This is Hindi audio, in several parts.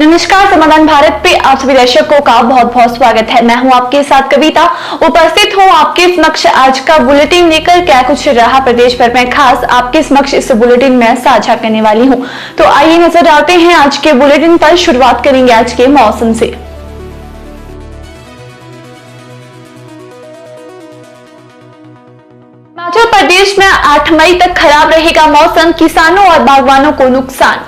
नमस्कार, समाधान भारत पे आप सभी दर्शकों का बहुत बहुत स्वागत है। मैं हूं आपके साथ कविता, उपस्थित हूं आपके समक्ष आज का बुलेटिन लेकर। क्या कुछ रहा प्रदेश भर में खास, आपके समक्ष इस बुलेटिन में साझा करने वाली हूं। तो आइए नजर डालते हैं आज के बुलेटिन पर। शुरुआत करेंगे आज के मौसम से। हिमाचल प्रदेश में 8 मई तक खराब रहेगा मौसम, किसानों और बागवानों को नुकसान।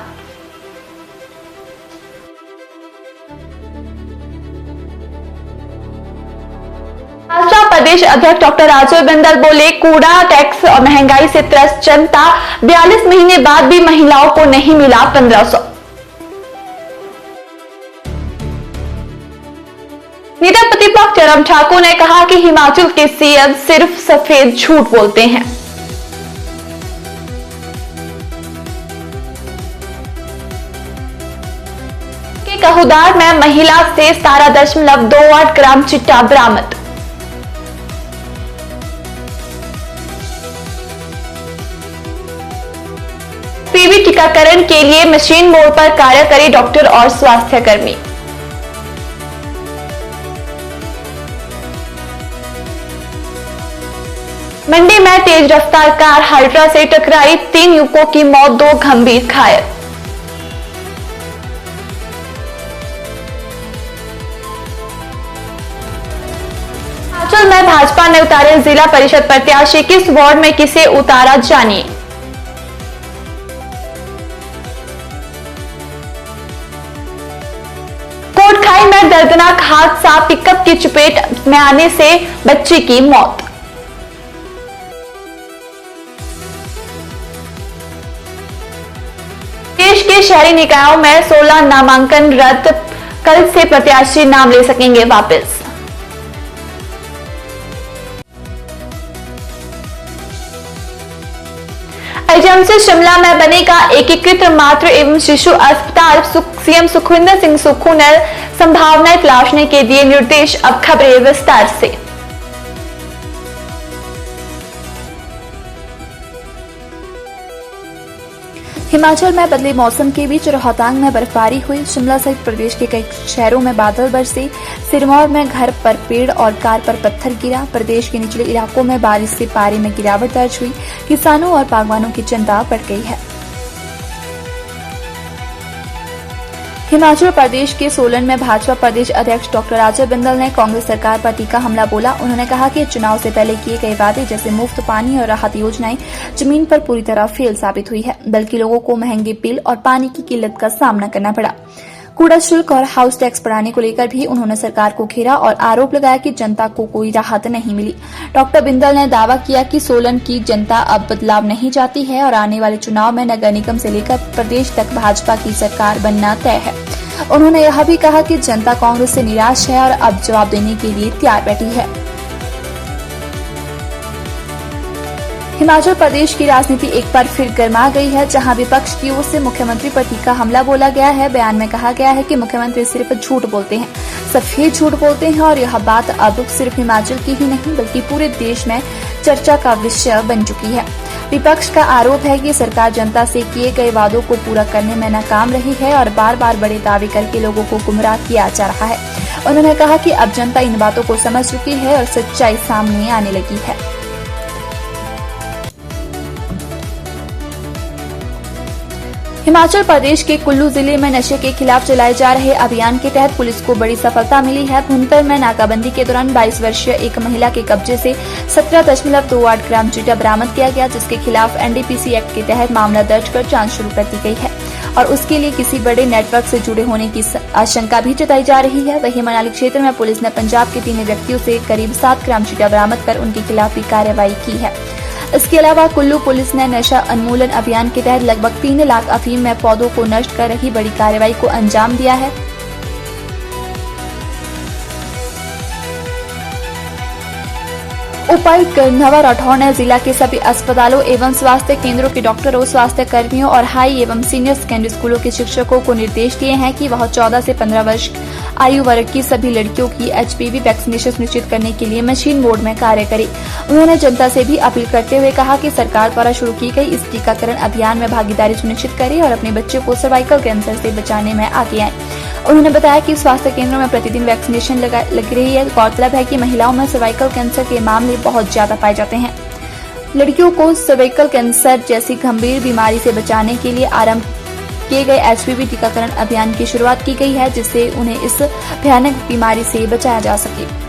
भाजपा प्रदेश अध्यक्ष डॉक्टर राजीव बिंदल बोले, कूड़ा टैक्स और महंगाई से त्रस्त जनता, 42 महीने बाद भी महिलाओं को नहीं मिला 1500। नेता प्रतिपक्ष जयराम ठाकुर ने कहा कि हिमाचल के सीएम सिर्फ सफेद झूठ बोलते हैं। कहुदार में महिला से 17.28 ग्राम चिट्टा बरामद। पीवी टीकाकरण के लिए मशीन मोड पर कार्य करे डॉक्टर और स्वास्थ्य कर्मी। मंडी में तेज रफ्तार कार हाइड्रा से टकराई, 3 युवकों की मौत, 2 गंभीर घायल। हिमाचल में भाजपा ने उतारे जिला परिषद प्रत्याशी, किस वार्ड में किसे उतारा जानिए। कोटखाई में दर्दनाक हादसा, पिकअप की चपेट में आने से बच्चे की मौत। देश के शहरी निकायों में 16 नामांकन रद्द, कल से प्रत्याशी नाम ले सकेंगे वापस। एजेंसी शिमला में बनेगा एकीकृत मातृ एवं शिशु अस्पताल, सीएम सुखविंदर सिंह सुक्खू ने संभावनाएं तलाशने के दिए निर्देश। अब खबरें विस्तार से। हिमाचल में बदले मौसम के बीच रोहतांग में बर्फबारी हुई। शिमला सहित प्रदेश के कई शहरों में बादल बरसे। सिरमौर में घर पर पेड़ और कार पर पत्थर गिरा। प्रदेश के निचले इलाकों में बारिश से पारे में गिरावट दर्ज हुई। किसानों और बागवानों की चिंता बढ़ गई है। हिमाचल प्रदेश के सोलन में भाजपा प्रदेश अध्यक्ष डॉक्टर राजीव बिंदल ने कांग्रेस सरकार पर तीखा हमला बोला। उन्होंने कहा कि चुनाव से पहले किए गए वादे जैसे मुफ्त पानी और राहत योजनाएं जमीन पर पूरी तरह फेल साबित हुई है, बल्कि लोगों को महंगे बिल और पानी की किल्लत का सामना करना पड़ा। कूड़ा शुल्क और हाउस टैक्स बढ़ाने को लेकर भी उन्होंने सरकार को घेरा और आरोप लगाया कि जनता को कोई राहत नहीं मिली। डॉक्टर बिंदल ने दावा किया कि सोलन की जनता अब बदलाव नहीं चाहती है और आने वाले चुनाव में नगर निगम से लेकर प्रदेश तक भाजपा की सरकार बनना तय है। उन्होंने यह भी कहा कि जनता कांग्रेस से निराश है और अब जवाब देने के लिए तैयार बैठी है। हिमाचल प्रदेश की राजनीति एक बार फिर गर्मा गई है, जहां विपक्ष की ओर से मुख्यमंत्री पर तीखा हमला बोला गया है। बयान में कहा गया है कि मुख्यमंत्री सिर्फ झूठ बोलते हैं, सफेद झूठ बोलते हैं और यह बात अब सिर्फ हिमाचल की ही नहीं बल्कि पूरे देश में चर्चा का विषय बन चुकी है। विपक्ष का आरोप है कि सरकार जनता से किए गए वादों को पूरा करने में नाकाम रही है और बार बार बड़े दावे करके लोगों को गुमराह किया जा रहा है। उन्होंने कहा कि अब जनता इन बातों को समझ चुकी है और सच्चाई सामने आने लगी है। हिमाचल प्रदेश के कुल्लू जिले में नशे के खिलाफ चलाए जा रहे अभियान के तहत पुलिस को बड़ी सफलता मिली है। भुंतर में नाकाबंदी के दौरान 22 वर्षीय एक महिला के कब्जे से 17.28 ग्राम चिट्टा बरामद किया गया, जिसके खिलाफ एनडीपीसी एक्ट के तहत मामला दर्ज कर जांच शुरू कर दी गई है और उसके लिए किसी बड़े नेटवर्क से जुड़े होने की आशंका भी जताई जा रही है। वहीं मनाली क्षेत्र में पुलिस ने पंजाब के 3 व्यक्तियों से करीब 7 ग्राम चिट्टा बरामद कर उनके खिलाफ भी कार्रवाई की है। इसके अलावा कुल्लू पुलिस ने नशा उन्मूलन अभियान के तहत लगभग 3 लाख अफीम में पौधों को नष्ट कर रही बड़ी कार्रवाई को अंजाम दिया है। उपायुक्त नवा राठौर ने जिला के सभी अस्पतालों एवं स्वास्थ्य केंद्रों के डॉक्टरों, स्वास्थ्य कर्मियों और हाई एवं सीनियर सेकेंडरी स्कूलों के शिक्षकों को निर्देश दिए हैं कि वह 14 से 15 वर्ष आयु वर्ग की सभी लड़कियों की एचपीवी वैक्सीनेशन सुनिश्चित करने के लिए मशीन मोड में कार्य करे। उन्होंने जनता से भी अपील करते हुए कहा कि सरकार द्वारा शुरू की गई इस टीकाकरण अभियान में भागीदारी सुनिश्चित करें और अपने बच्चों को सर्वाइकल कैंसर से बचाने में आगे आए। उन्होंने बताया कि स्वास्थ्य केंद्रों में प्रतिदिन वैक्सीनेशन लग रही है। गौरतलब है कि महिलाओं में सर्वाइकल कैंसर के मामले बहुत ज्यादा पाए जाते हैं। लड़कियों को सर्वाइकल कैंसर जैसी गंभीर बीमारी से बचाने के लिए आरंभ किए गए HPV टीकाकरण अभियान की शुरुआत की गई है, जिससे उन्हें इस भयानक बीमारी से बचाया जा सके।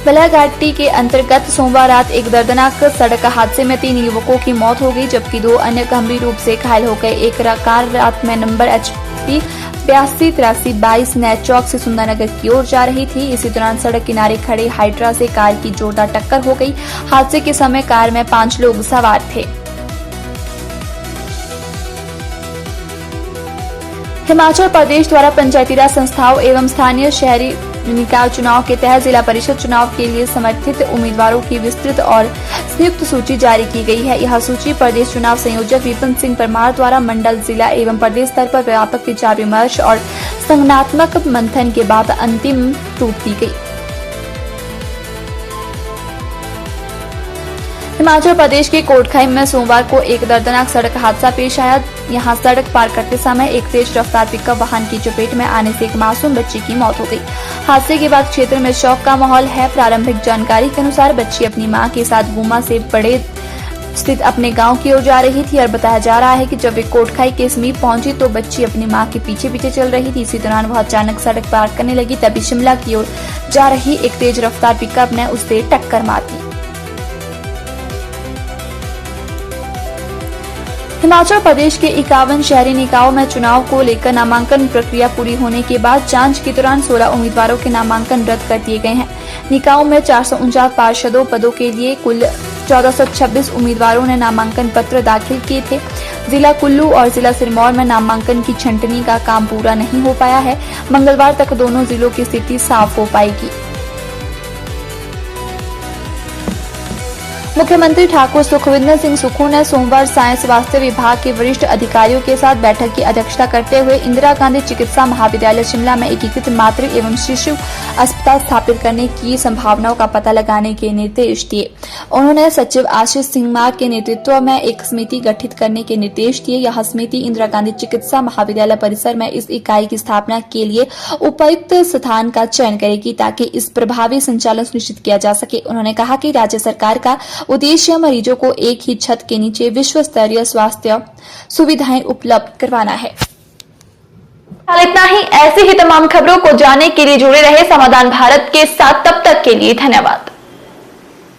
बलाघाटी के अंतर्गत सोमवार रात एक दर्दनाक सड़क हादसे में 3 युवकों की मौत हो गई, जबकि 2 अन्य गंभीर रूप से घायल हो गए। एक कार रात में नंबर HP 828322 नए चौक से सुंदरनगर की ओर जा रही थी। इसी दौरान सड़क किनारे खड़े हाइड्रा से कार की जोरदार टक्कर हो गई। हादसे के समय कार में 5 लोग सवार थे। हिमाचल प्रदेश द्वारा पंचायती राज संस्थाओं एवं स्थानीय शहरी निकाय चुनाव के तहत जिला परिषद चुनाव के लिए समर्थित उम्मीदवारों की विस्तृत और संयुक्त सूची जारी की गई है। यह सूची प्रदेश चुनाव संयोजक विपिन सिंह परमार द्वारा मंडल, जिला एवं प्रदेश स्तर पर व्यापक विचार विमर्श और संगठनात्मक मंथन के बाद अंतिम रूप दी गई। हिमाचल प्रदेश के कोटखाई में सोमवार को एक दर्दनाक सड़क हादसा पेश आया। यहां सड़क पार करते समय एक तेज रफ्तार पिकअप वाहन की चपेट में आने से एक मासूम बच्ची की मौत हो गई। हादसे के बाद क्षेत्र में शोक का माहौल है। प्रारंभिक जानकारी के अनुसार बच्ची अपनी मां के साथ गुम्मा से बड़े स्थित अपने गांव की ओर जा रही थी और बताया जा रहा है कि जब वे कोटखाई के समीप पहुंची तो बच्ची अपनी मां के पीछे पीछे चल रही थी। इसी दौरान वह अचानक सड़क पार करने लगी, तभी शिमला की ओर जा रही एक तेज रफ्तार पिकअप ने उससे टक्कर मार दी। हिमाचल प्रदेश के 51 शहरी निकायों में चुनाव को लेकर नामांकन प्रक्रिया पूरी होने के बाद जांच के दौरान 16 उम्मीदवारों के नामांकन रद्द कर दिए गए हैं। निकायों में 449 पार्षदों पदों के लिए कुल 1426 उम्मीदवारों ने नामांकन पत्र दाखिल किए थे। जिला कुल्लू और जिला सिरमौर में नामांकन की छंटनी का काम पूरा नहीं हो पाया है। मंगलवार तक दोनों जिलों की स्थिति साफ हो पाएगी। मुख्यमंत्री ठाकुर सुखविंदर सिंह सुक्खू ने सोमवार साय स्वास्थ्य विभाग के वरिष्ठ अधिकारियों के साथ बैठक की अध्यक्षता करते हुए इंदिरा गांधी चिकित्सा महाविद्यालय शिमला में एकीकृत मातृ एवं शिशु अस्पताल स्थापित करने की संभावनाओं का पता लगाने के निर्देश दिए। उन्होंने सचिव आशीष सिंह के नेतृत्व में एक समिति गठित करने के निर्देश दिए। यह समिति इंदिरा गांधी चिकित्सा महाविद्यालय परिसर में इस इकाई की स्थापना के लिए उपयुक्त स्थान का चयन करेगी, ताकि इस प्रभावी संचालन सुनिश्चित किया जा सके। उन्होंने कहा कि राज्य सरकार का उद्देश्य मरीजों को एक ही छत के नीचे विश्व स्तरीय स्वास्थ्य सुविधाएं उपलब्ध करवाना है। इतना ही। ऐसी ही तमाम खबरों को जानने के लिए जुड़े रहे समाधान भारत के साथ। तब तक के लिए धन्यवाद।